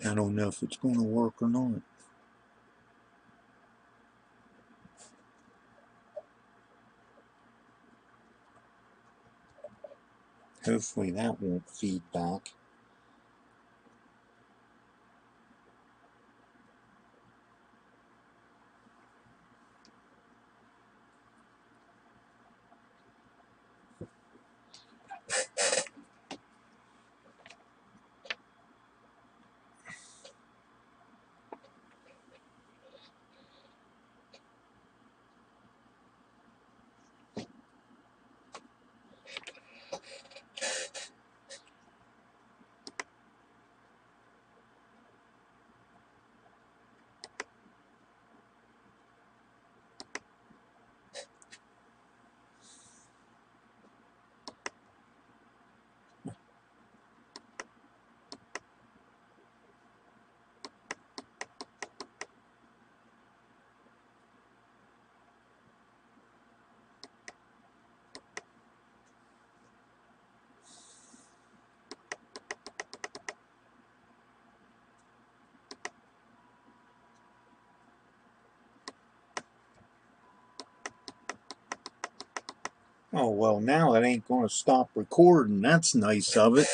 I don't know if it's going to work or not. Hopefully that won't feed back. Oh, well, now it ain't going to stop recording. That's nice of it.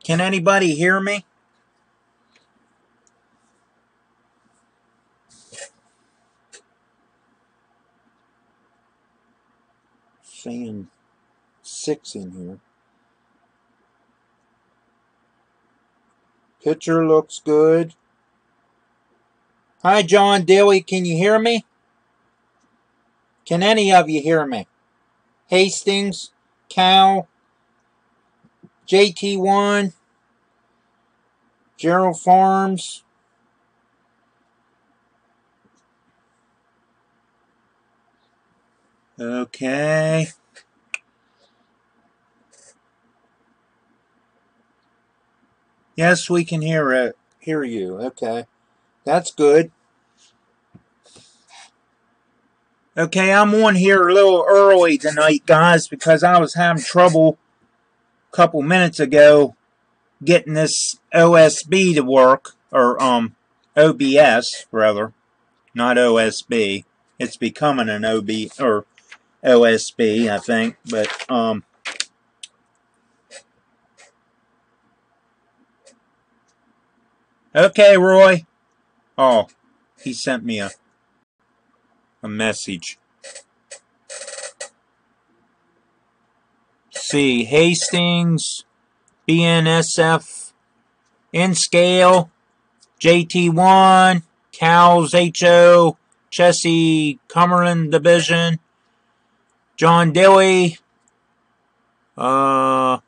Can anybody hear me? Saying 6 in here. Picture looks good. Hi, John Daly. Can you hear me? Can any of you hear me? Hastings, Cal, JT1, Gerald Farms. Okay. Yes, we can hear you. Okay. That's good. Okay, I'm on here a little early tonight, guys, because I was having trouble a couple minutes ago getting this OSB to work, or OBS rather, not OSB. It's becoming an or OSB, I think, but okay, Roy. Oh, he sent me a message. See, Hastings, BNSF, N-Scale, JT1, Cowles HO, Chessie Cumberland Division, John Dewey. Who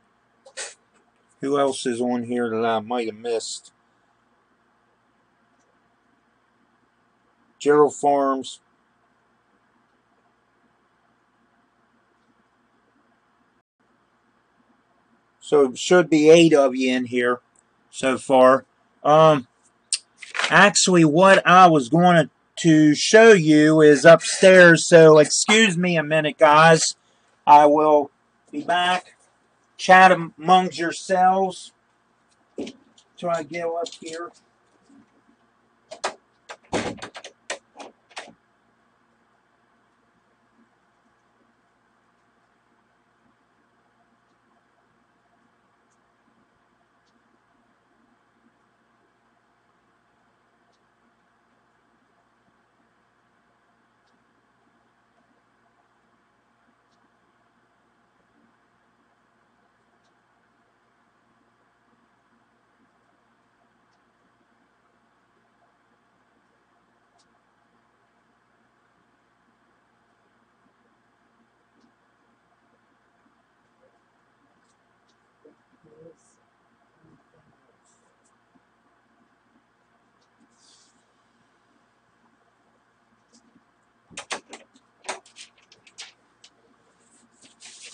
else is on here that I might have missed? Gerald Farms. So it should be 8 of you in here so far. Actually, what I was going to show you is upstairs. So excuse me a minute, guys. I will be back. Chat amongst yourselves till I get up here.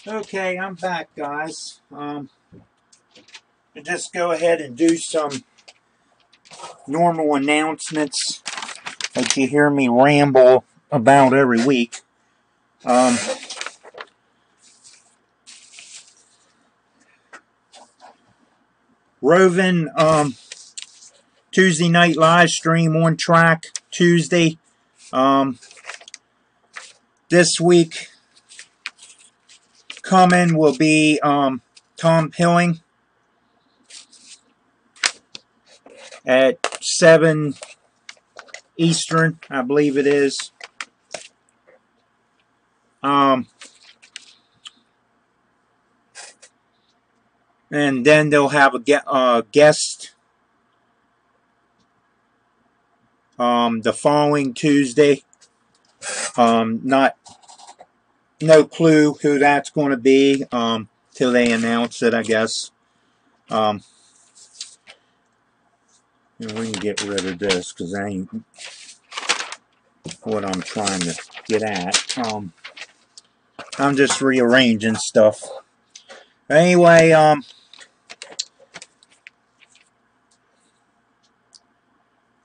Okay, I'm back, guys. Just go ahead and do some normal announcements that you hear me ramble about every week. Roving Tuesday night live stream on track Tuesday. This week coming will be Tom Pilling at 7 Eastern, I believe it is. And then they'll have a guest the following Tuesday. No clue who that's going to be till they announce it, I guess. We can get rid of this because that ain't what I'm trying to get at. I'm just rearranging stuff. Anyway,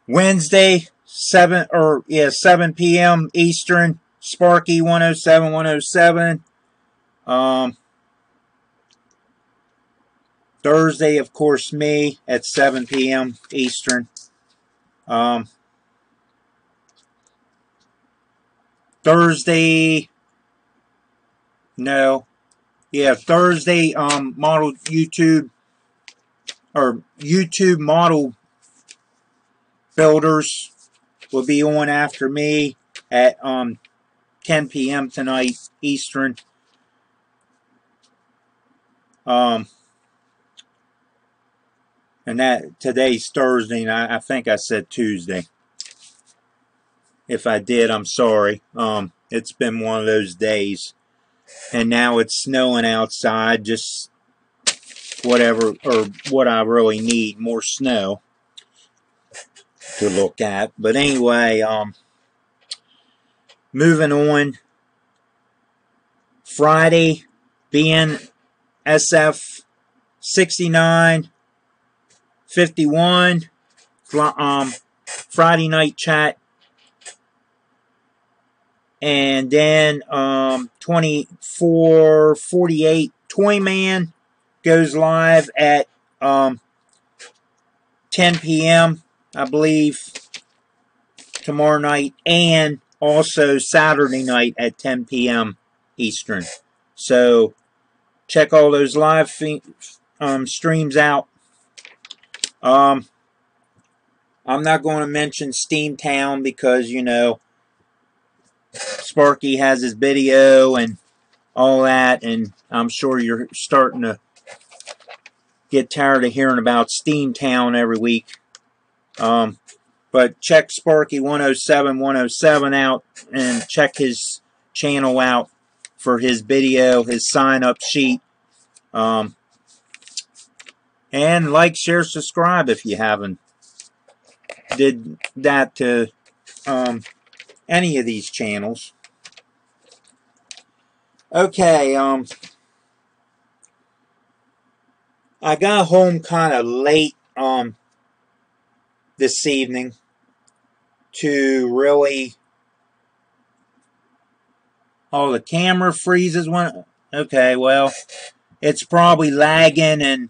Wednesday, 7 p.m. Eastern, Sparky 107. Thursday, of course, me at 7 p.m. Eastern. Thursday, Thursday, model YouTube model builders will be on after me at 10 p.m. tonight Eastern. And that today's Thursday, and I think I said Tuesday. If I did, I'm sorry. It's been one of those days. And now it's snowing outside, just whatever, or what I really need, more snow to look at. But anyway, moving on. Friday, being SF 6951, Friday night chat. And then 2448 Toyman goes live at 10 p.m. I believe tomorrow night, and also Saturday night at 10 p.m. Eastern. So check all those live streams out. I'm not going to mention Steamtown because, you know, Sparky has his video and all that, and I'm sure you're starting to get tired of hearing about Steamtown every week. But check Sparky 107 out, and check his channel out for his video, his sign-up sheet. And like, share, subscribe if you haven't did that to any of these channels. Okay, I got home kind of late this evening to really... Oh, the camera freezes when Okay, well, it's probably lagging and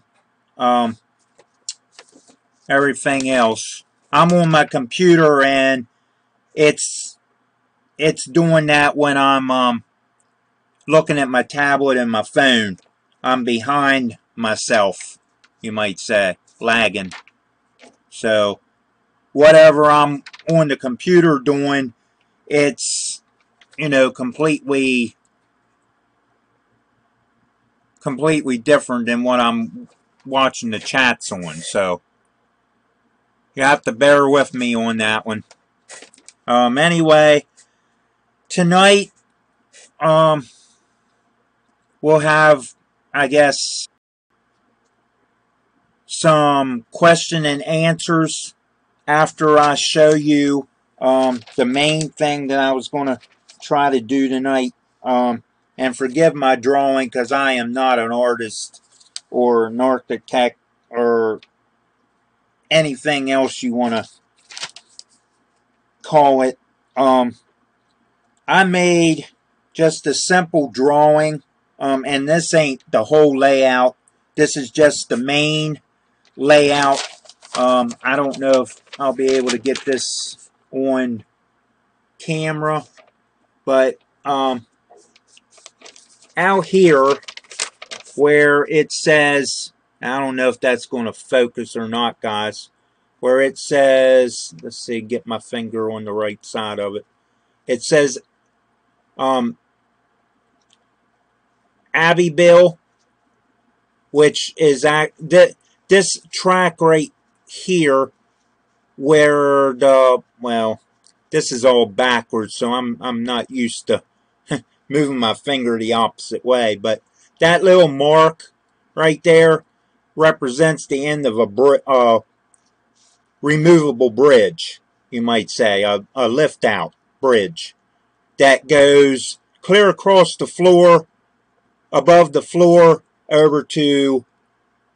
everything else. I'm on my computer and it's doing that when I'm looking at my tablet and my phone. I'm behind myself, you might say, lagging. So whatever I'm on the computer doing, it's, you know, completely different than what I'm watching the chats on. So you have to bear with me on that one. Anyway, tonight we'll have, I guess, some question and answers after I show you the main thing that I was going to try to do tonight. And forgive my drawing because I am not an artist or an architect or anything else you want to call it. I made just a simple drawing, and this ain't the whole layout. This is just the main layout. I don't know if I'll be able to get this on camera, but out here where it says, I don't know if that's going to focus or not, guys, where it says, let's see, get my finger on the right side of it. It says Abbeville, which is this track right here where the, well, this is all backwards, so I'm not used to moving my finger the opposite way, but that little mark right there represents the end of a removable bridge, you might say, a lift out bridge that goes clear across the floor, above the floor, over to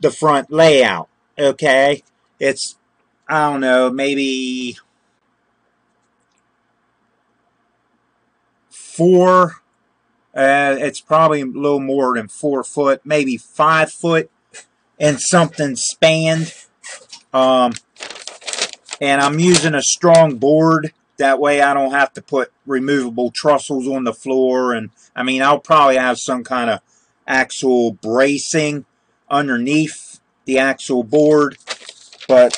the front layout. Okay, it's, I don't know, maybe 4. It's probably a little more than 4 foot, maybe 5 foot, and something spanned. And I'm using a strong board. That way I don't have to put removable trussels on the floor. And I mean, I'll probably have some kind of actual bracing underneath the actual board. But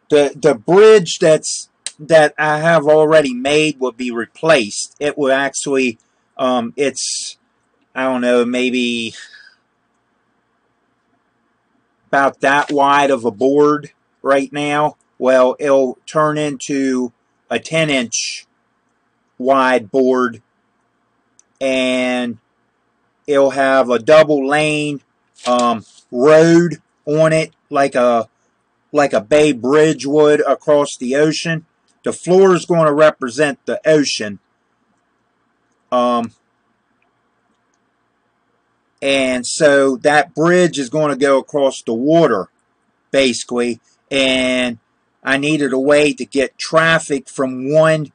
the bridge that I have already made will be replaced. It will actually, it's, I don't know, maybe about that wide of a board right now. Well, it'll turn into a 10-inch wide board, and it'll have a double lane road on it, like a bay bridge would across the ocean. The floor is going to represent the ocean. And so that bridge is going to go across the water, basically. And I needed a way to get traffic from one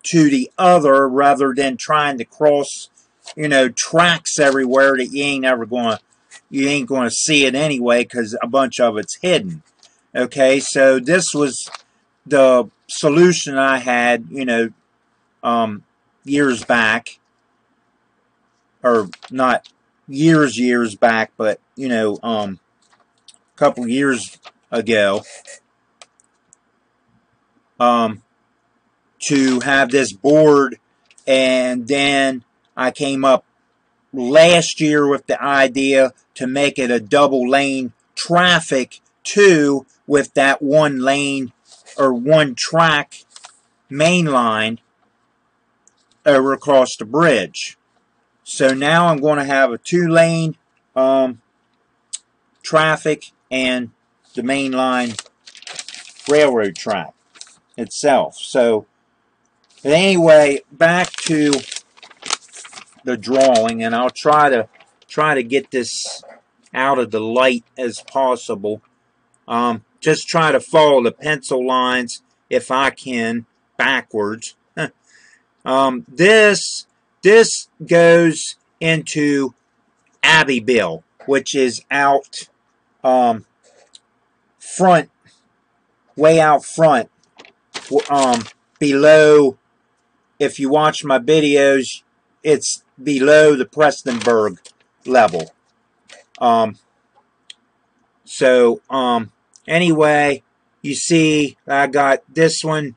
to the other rather than trying to cross, you know, tracks everywhere that you ain't going to see it anyway because a bunch of it's hidden. Okay, so this was the solution I had, you know, years back, or not years back, but you know, a couple years ago, to have this board. And then I came up last year with the idea to make it a double lane traffic too, with that one lane or one track main line over across the bridge. So now I'm going to have a 2-lane traffic and the main line railroad track itself. So anyway, back to the drawing, and I'll try to get this out of the light as possible. Just try to follow the pencil lines if I can backwards. This goes into Abbeville, which is out front, way out front, below. If you watch my videos, it's below the Prestonsburg level. Anyway, you see I got this one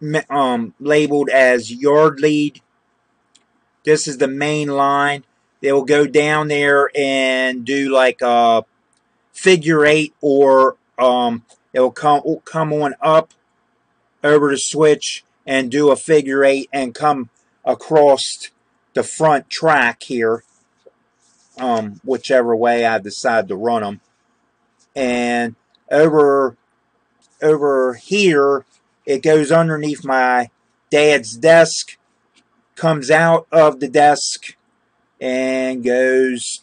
labeled as yard lead. This is the main line. They will go down there and do like a figure 8, or it will come on up over the switch and do a figure 8 and come across the front track here, whichever way I decide to run them. And over here, it goes underneath my dad's desk, comes out of the desk, and goes,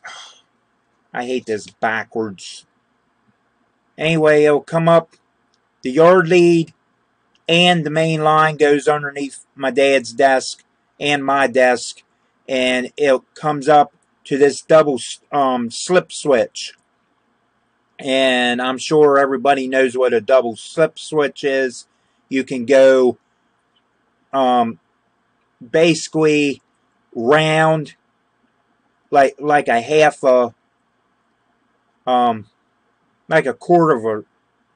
I hate this backwards. Anyway, it'll come up the yard lead, and the main line goes underneath my dad's desk and my desk, and it comes up to this double slip switch. And I'm sure everybody knows what a double slip switch is. You can go basically round like a half a like a quarter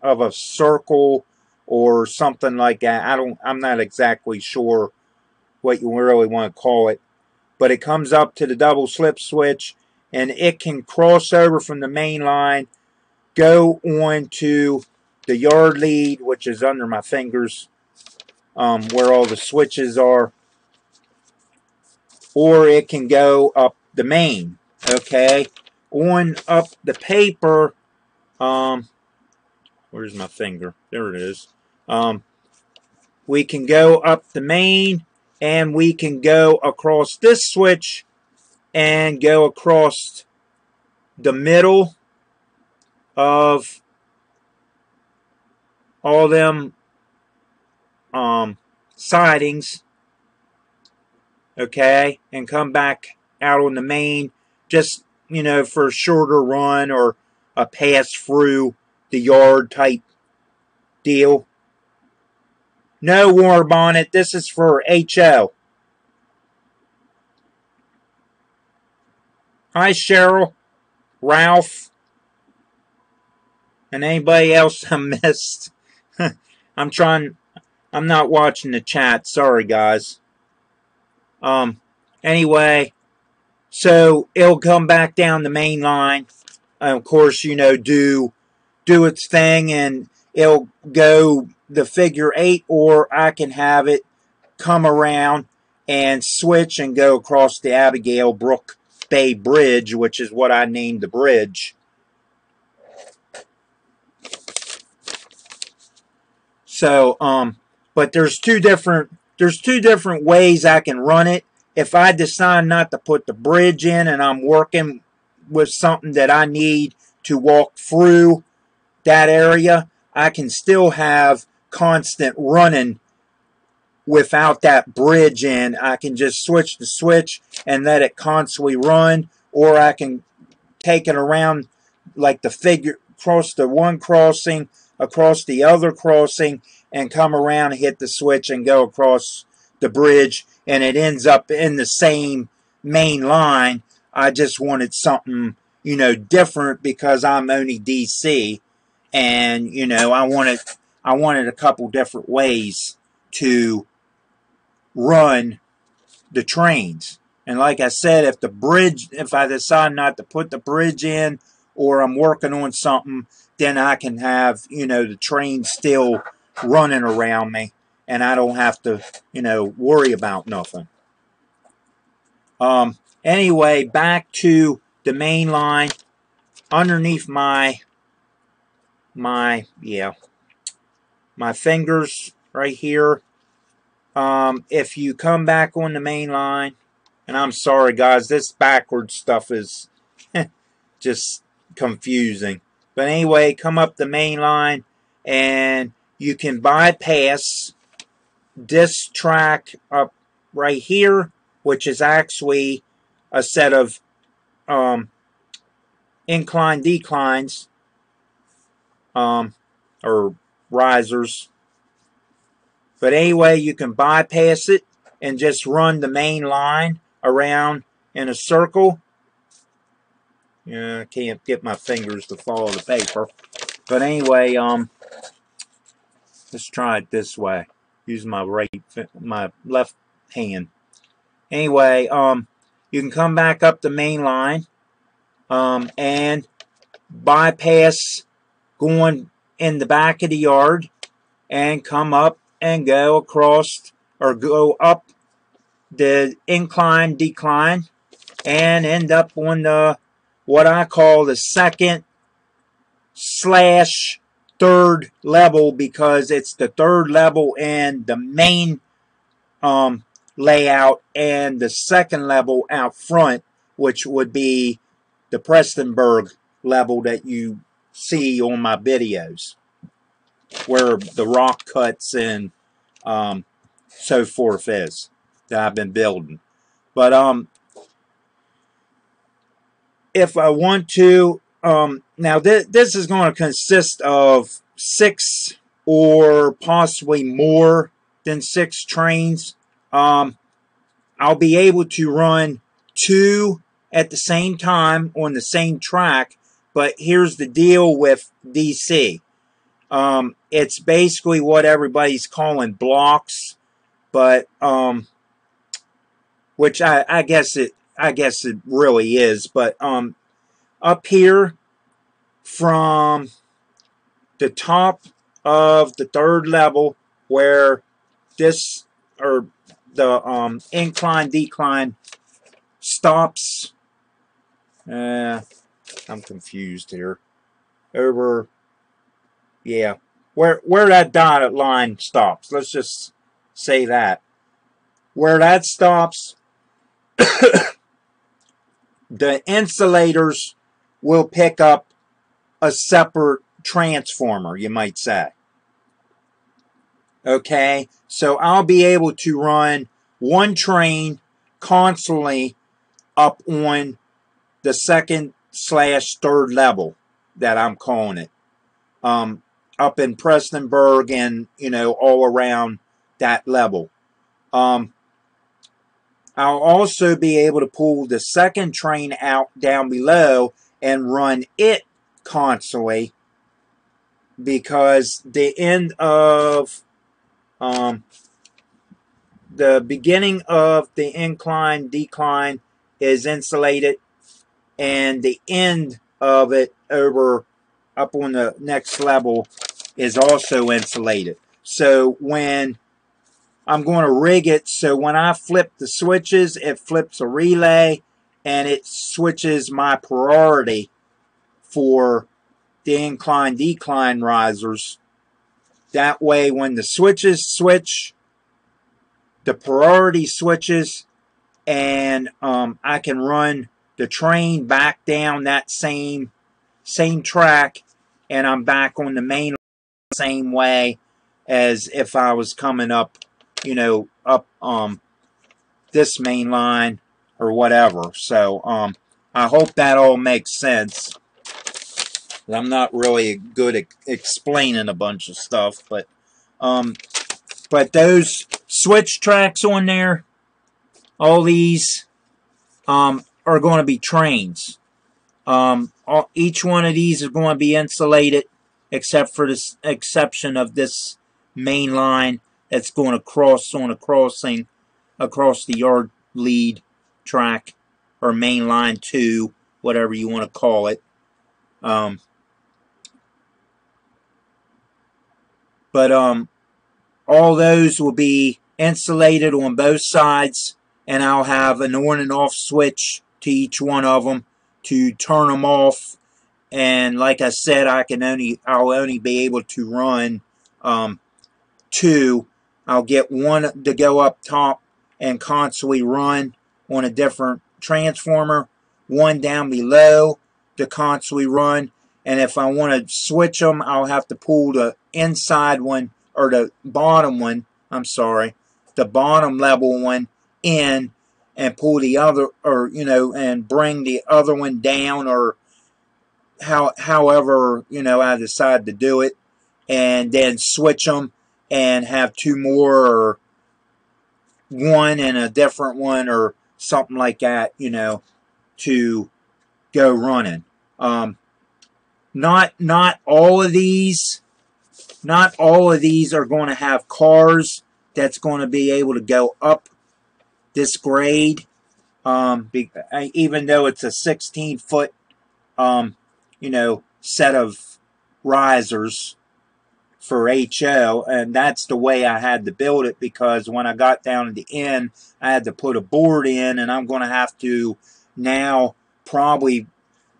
of a circle or something like that. I'm not exactly sure what you really want to call it, but it comes up to the double slip switch, and it can cross over from the main line, go on to the yard lead, which is under my fingers, where all the switches are, or it can go up the main. Okay, on up the paper, where's my finger? There it is. We can go up the main, and we can go across this switch and go across the middle of all them sidings, okay, and come back out on the main, just, you know, for a shorter run or a pass through the yard type deal. No, War Bonnet, this is for HO. Hi, Cheryl, Ralph, and anybody else I missed. I'm not watching the chat. Sorry, guys. Anyway, so it'll come back down the main line. Of course, you know, do its thing, and it'll go the figure 8, or I can have it come around and switch and go across the Abigail Brook Bay Bridge, which is what I named the bridge. So, but there's two different ways I can run it. If I decide not to put the bridge in and I'm working with something that I need to walk through that area, I can still have constant running without that bridge in. I can just switch the switch and let it constantly run, or I can take it around like the figure, across the one crossing, across the other crossing, and come around and hit the switch and go across the bridge, and it ends up in the same main line. I just wanted something, you know, different because I'm only DC, and, you know, I wanted a couple different ways to run the trains. And like I said, if I decide not to put the bridge in, or I'm working on something, then I can have, you know, the train still running around me, and I don't have to, you know, worry about nothing. Anyway, back to the main line. Underneath my fingers right here. If you come back on the main line, and I'm sorry guys, this backwards stuff is just confusing. But anyway, come up the main line, and you can bypass this track up right here, which is actually a set of incline declines or risers. But anyway, you can bypass it and just run the main line around in a circle. Yeah, I can't get my fingers to follow the paper. But anyway, let's try it this way. Use my left hand. Anyway, you can come back up the main line and bypass going in the back of the yard and come up and go across or go up the incline decline and end up on the what I call the second / third level, because it's the third level in the main layout and the second level out front, which would be the Prestonsburg level that you see on my videos, where the rock cuts and so forth is that I've been building. But if I want to, now this is going to consist of 6 or possibly more than 6 trains. I'll be able to run 2 at the same time on the same track, but here's the deal with DC. It's basically what everybody's calling blocks, but which I guess it really is. But up here from the top of the third level, where this or the incline decline stops. I'm confused here. Over, yeah, where that dotted line stops. Let's just say that. Where that stops, the insulators will pick up a separate transformer, you might say. Okay, so I'll be able to run one train constantly up on the second / third level that I'm calling it. Up in Prestonsburg and, all around that level. I'll also be able to pull the second train out down below and run it constantly, because the end of the beginning of the incline decline is insulated, and the end of it over up on the next level is also insulated. So when I'm going to rig it so when I flip the switches, it flips a relay and it switches my priority for the incline decline risers. That way when the switches switch, the priority switches, and I can run the train back down that same track, and I'm back on the main same way as if I was coming up, up this main line or whatever. So I hope that all makes sense. I'm not really good at explaining a bunch of stuff, but those switch tracks on there, all these are going to be trains. Each one of these is going to be insulated, except for the exception of this main line that's going to cross on a crossing across the yard lead track, or main line 2, whatever you want to call it. But all those will be insulated on both sides, and I'll have an on and off switch to each one of them to turn them off. And like I said, I'll only be able to run 2. I'll get one to go up top and constantly run on a different transformer, one down below to constantly run. And if I want to switch them, I'll have to pull the inside one or the bottom one I'm sorry, the bottom level one in and pull the other, or and bring the other one down, or however I decide to do it, and then switch them and have two more, or one and a different one, or something like that, to go running. Not all of these are going to have cars that's going to be able to go up this grade. Even though it's a 16-foot, set of risers for HO, and that's the way I had to build it, because when I got down to the end, I had to put a board in, and I'm going to have to now probably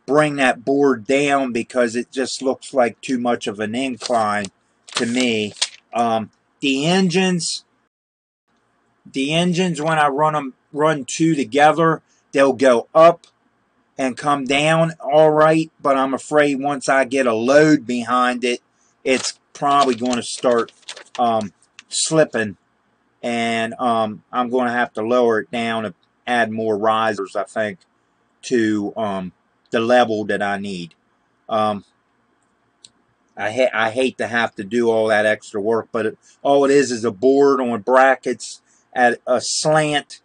bring that board down because it just looks like too much of an incline to me. The engines, when I run two together, they'll go up and come down all right, but I'm afraid once I get a load behind it, it's probably going to start slipping, and I'm going to have to lower it down and add more risers, I think, to the level that I need. I hate to have to do all that extra work, but all it is a board on brackets at a slant.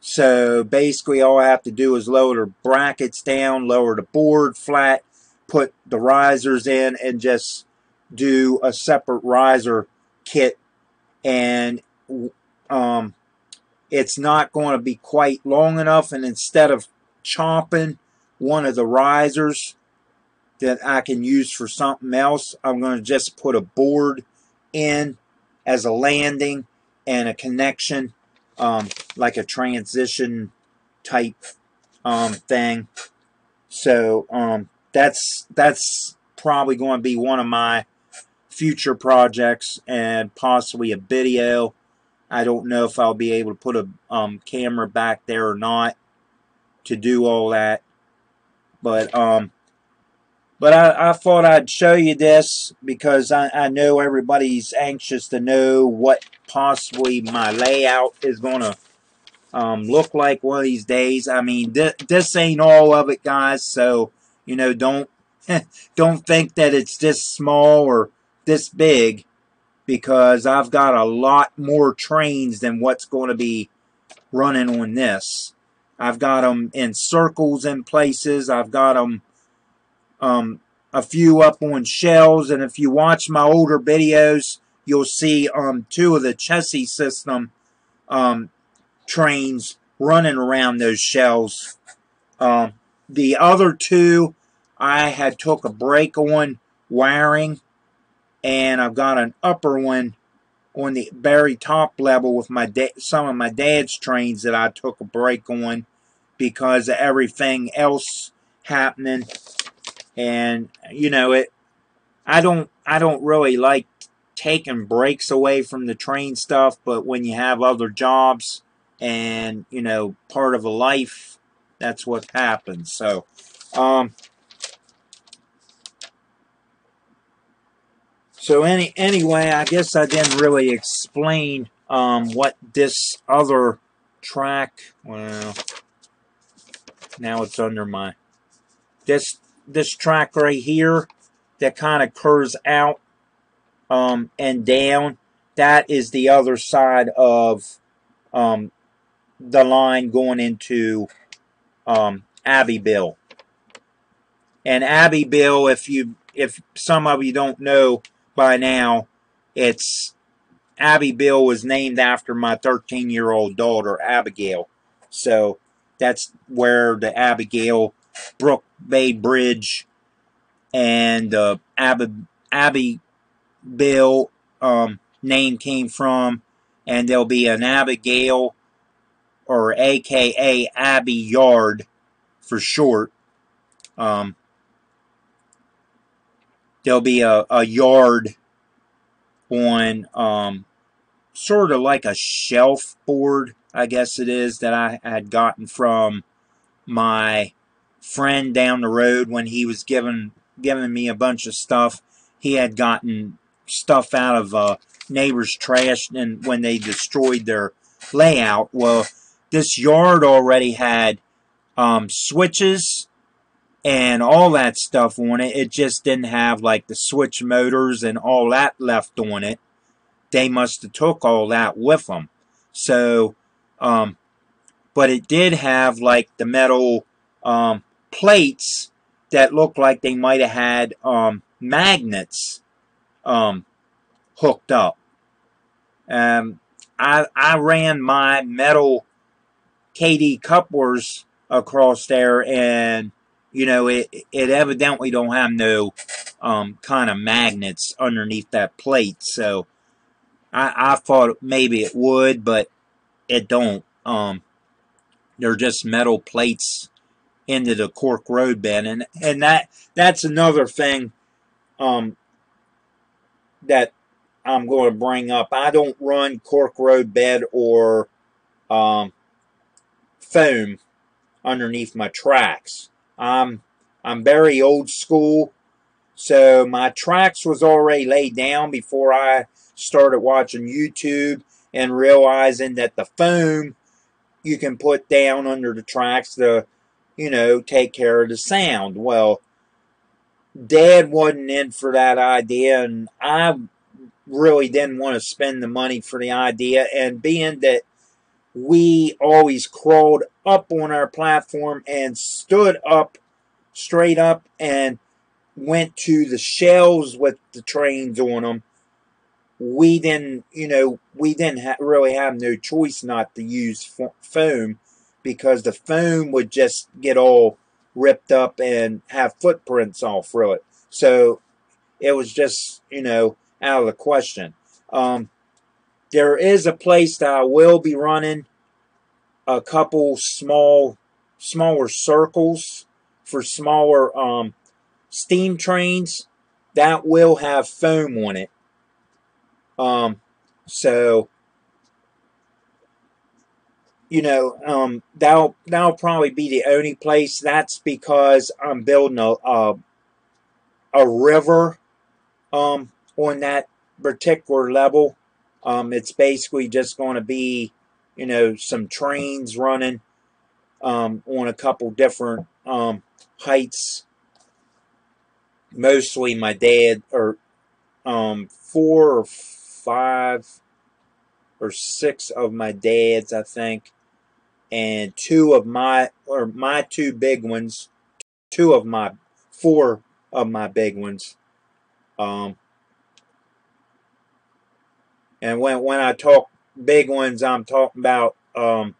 So basically all I have to do is lower the brackets down, lower the board flat, put the risers in, and just do a separate riser kit. And it's not going to be quite long enough, and instead of chopping one of the risers that I can use for something else, I'm going to just put a board in as a landing and a connection, like a transition type thing. So that's probably going to be one of my future projects, and possibly a video. I don't know if I'll be able to put a camera back there or not to do all that, but I thought I'd show you this because I know everybody's anxious to know what possibly my layout is going to look like one of these days. I mean, this ain't all of it, guys, so don't don't think that it's this small or this big, because I've got a lot more trains than what's going to be running on this. I've got them in circles in places. I've got them a few up on shells, and if you watch my older videos, you'll see two of the chassis system trains running around those shells. The other two, I had took a break on wiring, and I've got an upper one on the very top level with some of my dad's trains that I took a break on because of everything else happening. And I don't really like taking breaks away from the train stuff, but when you have other jobs and part of a life, that's what happens. So anyway, I guess I didn't really explain what this other track. Well, now it's under my this track right here that kind of curves out and down. That is the other side of the line going into Abbeville. And Abbeville, if some of you don't know by now, Abbeville was named after my 13-year-old daughter, Abigail. So that's where the Abigail Brook Bay Bridge and Abbeville name came from. And there'll be an Abigail, or AKA Abbey Yard for short. There'll be a yard on sort of like a shelf board, I guess it is, that I had gotten from my friend down the road when he was giving me a bunch of stuff. He had gotten stuff out of neighbors trashed and when they destroyed their layout. Well, this yard already had switches and all that stuff on it. It just didn't have like the switch motors and all that left on it. They must have took all that with them. So, but it did have like the metal plates that looked like they might have had magnets hooked up. I ran my metal KD couplers across there, and you know it evidently don't have no kind of magnets underneath that plate. So I thought maybe it would, but it don't. They're just metal plates into the cork road bed, and that's another thing that I'm going to bring up. I don't run cork road bed or foam underneath my tracks. I'm very old school, so my tracks was already laid down before I started watching YouTube and realizing that the foam you can put down under the tracks to, you know, take care of the sound. Well, Dad wasn't in for that idea, and I really didn't want to spend the money for the idea. And being that we always crawled up on our platform and stood up, straight up, and went to the shelves with the trains on them, we didn't, you know, we didn't really have no choice not to use foam, because the foam would just get all ripped up and have footprints all through it. So it was just, you know, out of the question. There is a place that I will be running a couple smaller circles for smaller steam trains that will have foam on it. So, you know, that'll probably be the only place. That's because I'm building a river on that particular level. It's basically just going to be, you know, some trains running on a couple different heights. Mostly my dad, or 4 or 5 or 6 of my dad's, I think, and 2 of my 2 big ones, 4 of my big ones. And when I talk big ones, I'm talking about an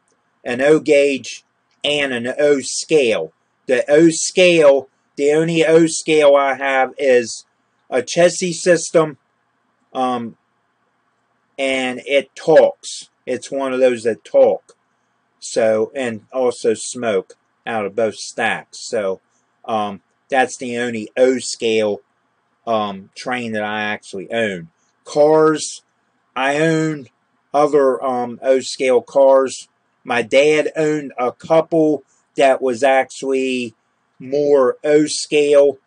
O gauge and an O scale. The O scale, the only O scale I have is a chassis system, and it talks. It's one of those that talk. So, and also smoke out of both stacks. So, that's the only O scale train that I actually own. Cars, I own other O scale cars. My dad owned a couple that was actually more O scale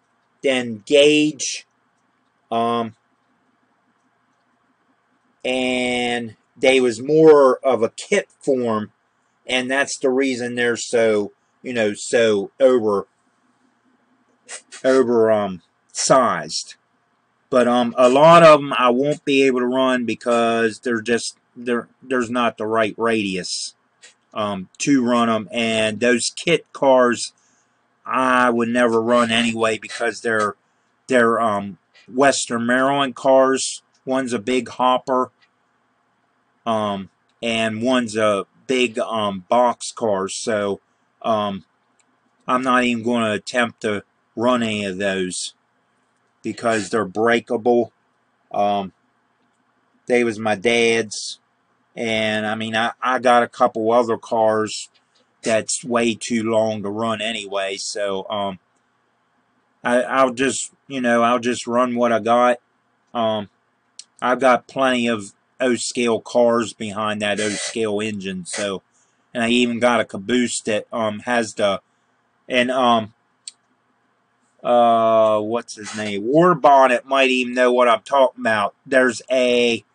than gauge. And they was more of a kit form, and that's the reason they're so, you know, so over sized. But a lot of them I won't be able to run because there's not the right radius to run them, and those kit cars I would never run anyway because they're Western Maryland cars. One's a big hopper, and one's a big box car. So I'm not even going to attempt to run any of those because they're breakable. They was my dad's, and I mean I got a couple other cars that's way too long to run anyway. So I'll just, you know, I'll just run what I got. I've got plenty of O-scale cars behind that O-scale engine. So, and I even got a caboose that has the, and what's his name? Warbonnet might even know what I'm talking about. There's a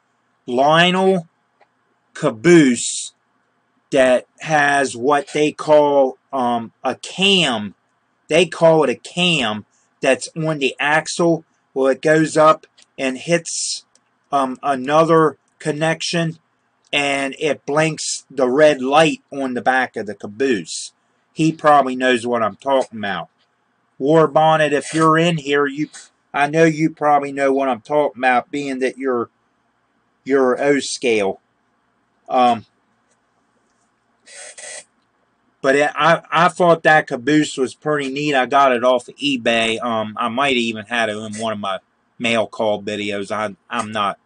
Lionel caboose that has what they call a cam. They call it a cam that's on the axle. Well, it goes up and hits another connection, and it blinks the red light on the back of the caboose. He probably knows what I'm talking about. War Bonnet, if you're in here, I know you probably know what I'm talking about, being that you're O scale. But I thought that caboose was pretty neat. I got it off of eBay. I might have even had it in one of my mail call videos. I'm not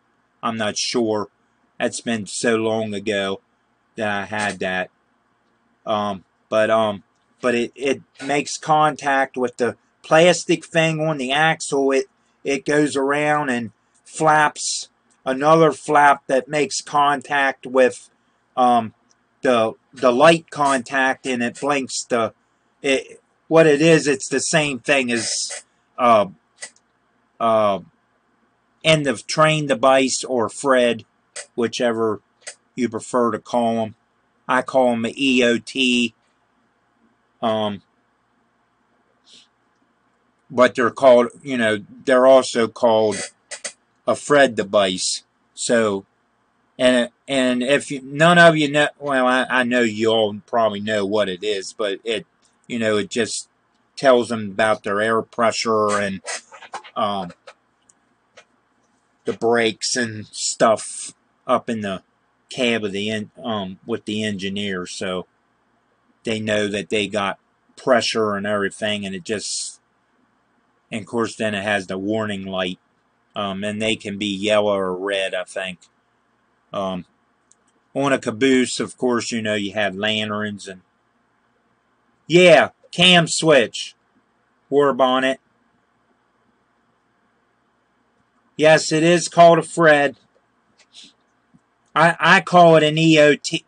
sure. That's been so long ago that I had that. But it makes contact with the plastic thing on the axle. It goes around and flaps another flap that makes contact with the light contact, and it blinks what it is. It's the same thing as end of train device or Fred, whichever you prefer to call them. I call them the EOT. But they're called, they're also called a Fred device. So, and if none of you know, well, I know you all probably know what it is, but it just tells them about their air pressure and the brakes and stuff up in the cab of the with the engineer, so they know that they got pressure and everything, and of course then it has the warning light, and they can be yellow or red, I think. On a caboose, of course, you have lanterns and yeah, cam switch, War Bonnet. Yes, it is called a Fred. I call it an EOT.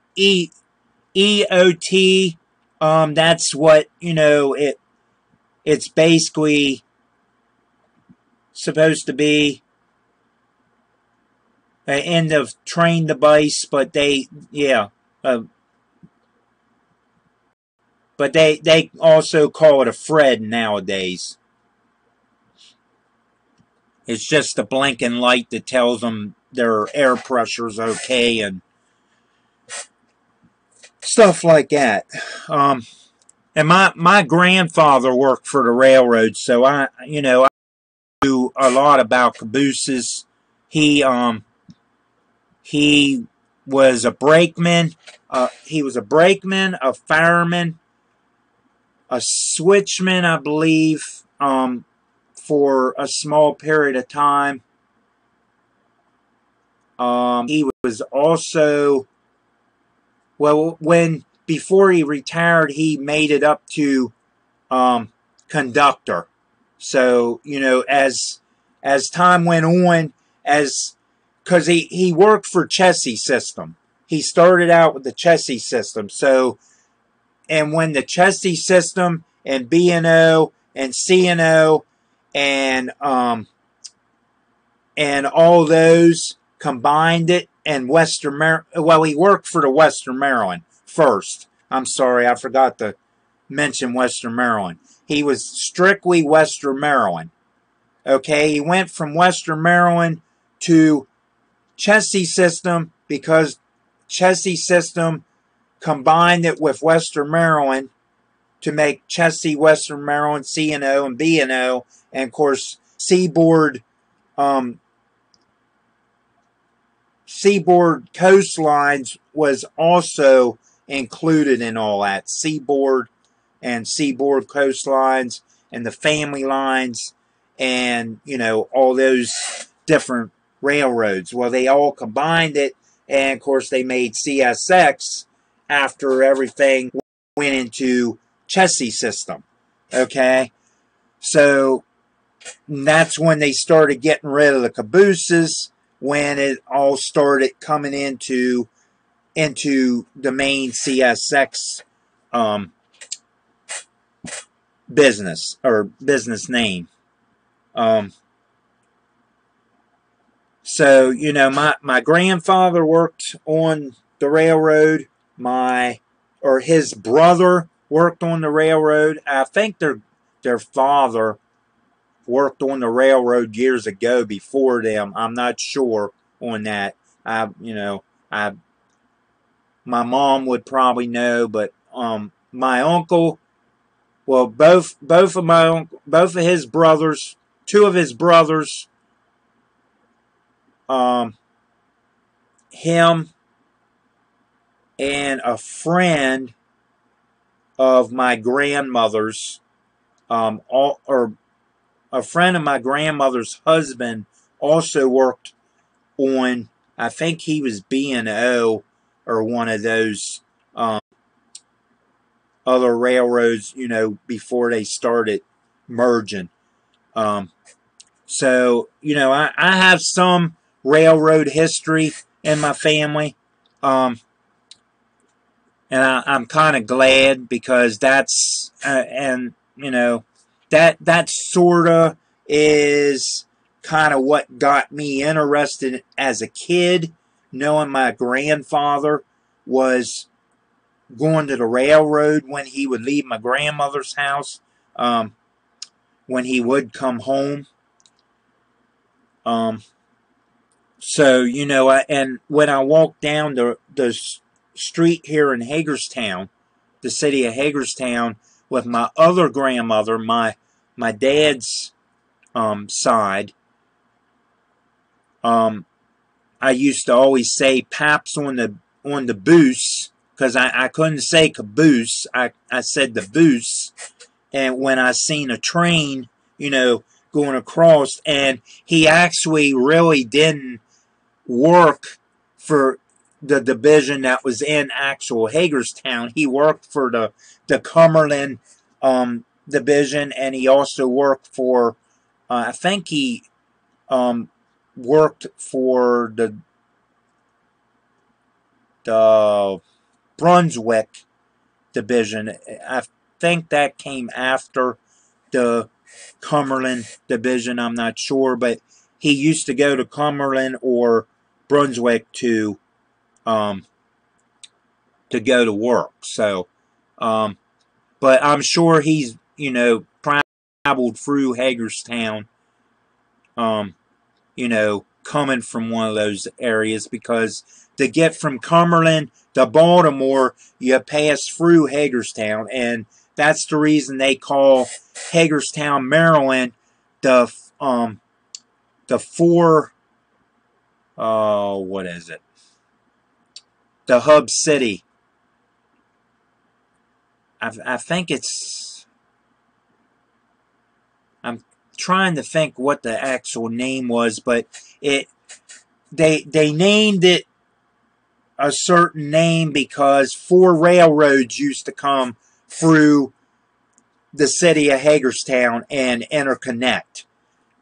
EOT. That's what it's basically supposed to be an end of train device, but but they also call it a Fred nowadays. It's just a blinking light that tells them their air pressure's okay and stuff like that. And my grandfather worked for the railroad, so I knew a lot about cabooses. He was a brakeman. He was a brakeman, a fireman, a switchman, I believe, for a small period of time. He was also, well, before he retired, he made it up to conductor. So, as time went on, because he worked for Chessie System. He started out with the Chessie System. So, and when the Chessie System and B&O and C&O and all those combined it, and Western Maryland, well, he worked for the Western Maryland first. I'm sorry, I forgot to mention Western Maryland. He was strictly Western Maryland. Okay, he went from Western Maryland to Chessie System because Chessie System combined it with Western Maryland to make Chessie, Western Maryland, C&O, and B&O, and of course Seaboard Coastlines was also included in all that. Seaboard and Seaboard Coastlines and the family lines and, all those different railroads. Well, they all combined it, and of course they made CSX after everything went into Chessie System. Okay? So that's when they started getting rid of the cabooses, when it all started coming into the main CSX business or business name. So, you know, my grandfather worked on the railroad. His brother worked on the railroad. I think their father worked on the railroad years ago before them. I'm not sure on that. I my mom would probably know, but my uncle, well, both of his brothers, two of his brothers, him and a friend of my grandmother's, or a friend of my grandmother's husband also worked on, I think he was B&O or one of those other railroads, you know, before they started merging. So, you know, I have some railroad history in my family. And I'm kind of glad because that's, and, you know, that sort of is kind of what got me interested as a kid, knowing my grandfather was going to the railroad when he would leave my grandmother's house, when he would come home. So, you know, and when I walked down the street here in Hagerstown, the city of Hagerstown, with my other grandmother, my dad's side, I used to always say "Paps on the boost" because I couldn't say caboose. I said the boost, and when I seen a train, you know, going across, and he actually really didn't work for the division that was in actual Hagerstown. He worked for the Cumberland division, and he also worked for, I think he worked for the Brunswick division. I think that came after the Cumberland division. I'm not sure, but he used to go to Cumberland or Brunswick to go to work. So, but I'm sure he's, you know, traveled through Hagerstown, you know, coming from one of those areas, because to get from Cumberland to Baltimore, you pass through Hagerstown, and that's the reason they call Hagerstown, Maryland, the what is it? The hub city. I think it's. I'm trying to think what the actual name was, but they named it a certain name because 4 railroads used to come through the city of Hagerstown and interconnect.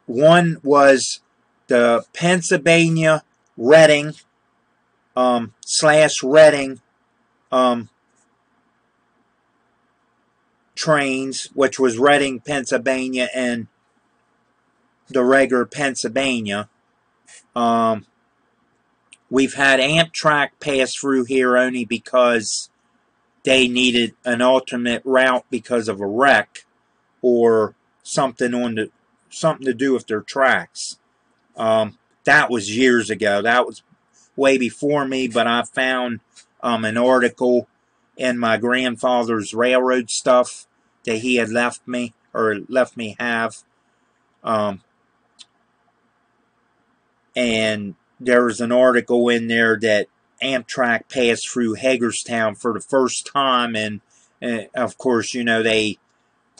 One was the Pennsylvania Reading / Reading trains, which was Reading, Pennsylvania, and the regular Pennsylvania. We've had Amtrak pass through here only because they needed an alternate route because of a wreck or something something to do with their tracks. That was years ago. That was way before me, but I found an article in my grandfather's railroad stuff that he had left me have. And there was an article in there that Amtrak passed through Hagerstown for the first time, and of course, you know,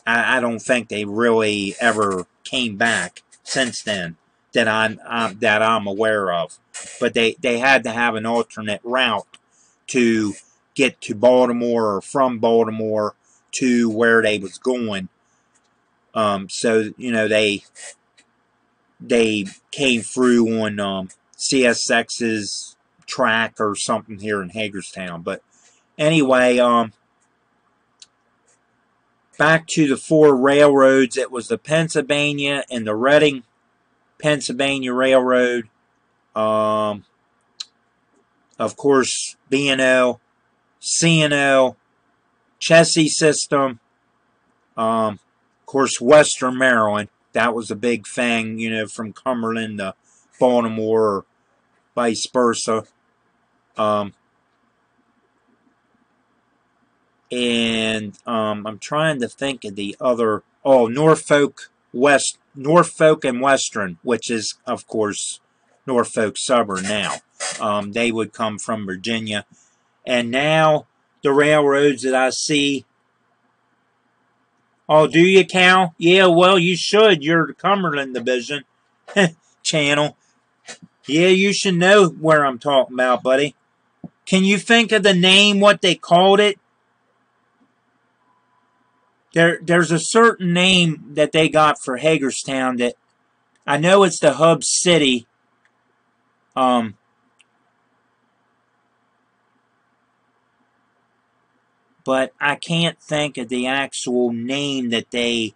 I don't think they really ever came back since then that I'm aware of. But they had to have an alternate route to get to Baltimore or from Baltimore to where they was going. So, you know, they came through on CSX's track or something here in Hagerstown. But anyway, back to the 4 railroads. It was the Pennsylvania and the Reading, Pennsylvania Railroad, of course, B&O, C&O, Chessie System, of course, Western Maryland. That was a big thing, you know, from Cumberland to Baltimore, or vice versa. And I'm trying to think of the other. Oh, Norfolk and Western, which is, of course, Norfolk Southern now. They would come from Virginia. And now the railroads that I see. Oh, do you, Cal? Yeah, well, you should. You're the Cumberland Division channel. Yeah, you should know where I'm talking about, buddy. Can you think of the name, what they called it? There's a certain name that they got for Hagerstown that I know it's the hub city. But I can't think of the actual name that they,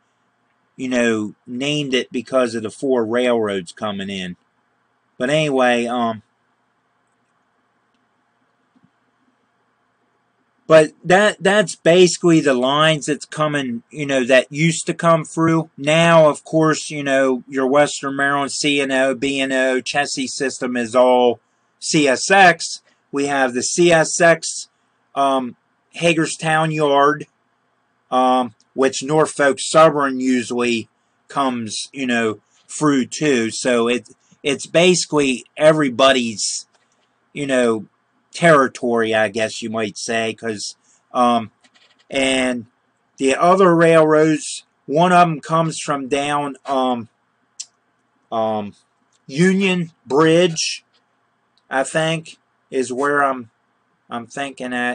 you know, named it because of the 4 railroads coming in. But anyway, but that's basically the lines that's coming, you know, that used to come through. Now, of course, you know, your Western Maryland C&O, B&O, Chessie System is all CSX. We have the CSX Hagerstown Yard, which Norfolk Southern usually comes, you know, through too. So it's basically everybody's, you know, territory, I guess you might say, because and the other railroads, one of them comes from down Union Bridge, I think, is where I'm thinking at.